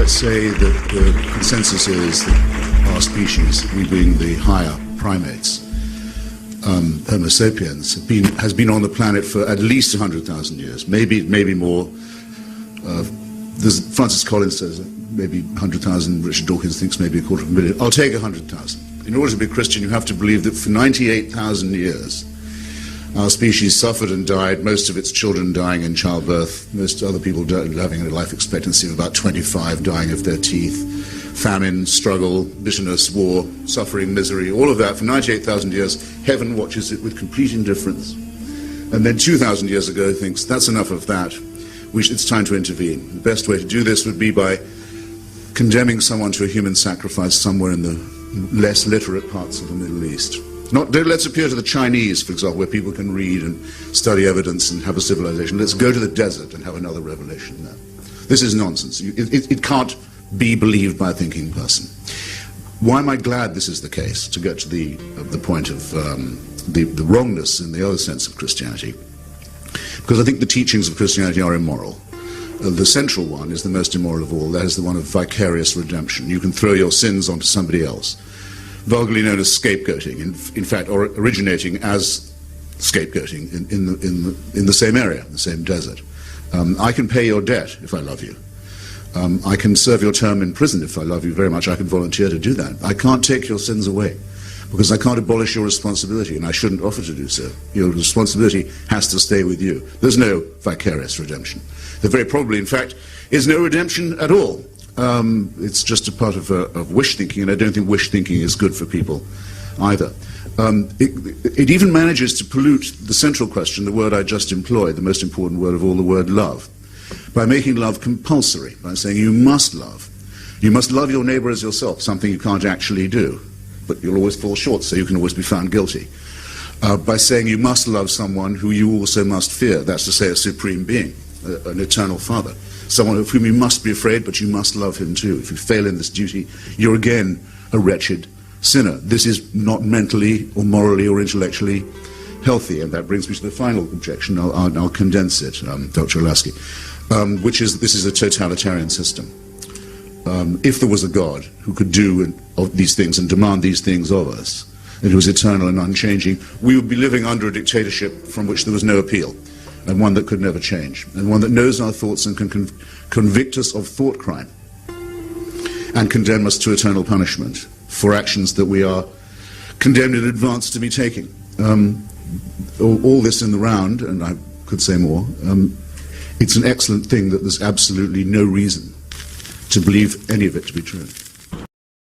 let's say that the consensus is that our species, we being the higher primates, Homo sapiens, has been on the planet for at least 100,000 years, maybe more. Francis Collins says maybe 100,000. Richard Dawkins thinks maybe 250,000. I'll take 100,000. In order to be a Christian, you have to believe that for 98,000 years, our species suffered and died, most of its children dying in childbirth, most other people having a life expectancy of about 25, dying of their teeth, famine, struggle, bitterness, war, suffering, misery, all of that for 98,000 years. Heaven watches it with complete indifference. And then 2,000 years ago thinks, that's enough of that, it's time to intervene. The best way to do this would be by condemning someone to a human sacrifice somewhere in the less literate parts of the Middle East. Let's appear to the Chinese, for example, where people can read and study evidence and have a civilization. Let's go to the desert and have another revelation there. This is nonsense. It can't be believed by a thinking person. Why am I glad this is the case, to get to the point of the wrongness in the other sense of Christianity? Because I think the teachings of Christianity are immoral. The central one is the most immoral of all. That is the one of vicarious redemption. You can throw your sins onto somebody else, vulgarly known as scapegoating, in fact, or originating as scapegoating in the same area, the same desert. I can pay your debt if I love you. I can serve your term in prison if I love you very much. I can volunteer to do that. I can't take your sins away, because I can't abolish your responsibility, and I shouldn't offer to do so. Your responsibility has to stay with you. There's no vicarious redemption. There very probably, in fact, is no redemption at all. It's just a part of wish thinking, and I don't think wish thinking is good for people either. It even manages to pollute the central question, the word I just employed, the most important word of all, the word love, by making love compulsory, by saying you must love. You must love your neighbor as yourself, something you can't actually do, but you'll always fall short, so you can always be found guilty. By saying you must love someone who you also must fear, that's to say a supreme being, an eternal father, someone of whom you must be afraid, but you must love him too. If you fail in this duty, you're again a wretched sinner. This is not mentally or morally or intellectually healthy, and that brings me to the final objection. I'll condense it, Dr. Olasky, which is this is a totalitarian system. If there was a God who could do these things and demand these things of us, and who was eternal and unchanging, we would be living under a dictatorship from which there was no appeal, and one that could never change, and one that knows our thoughts and can convict us of thought crime and condemn us to eternal punishment for actions that we are condemned in advance to be taking. All this in the round, and I could say more, it's an excellent thing that there's absolutely no reason to believe any of it to be true.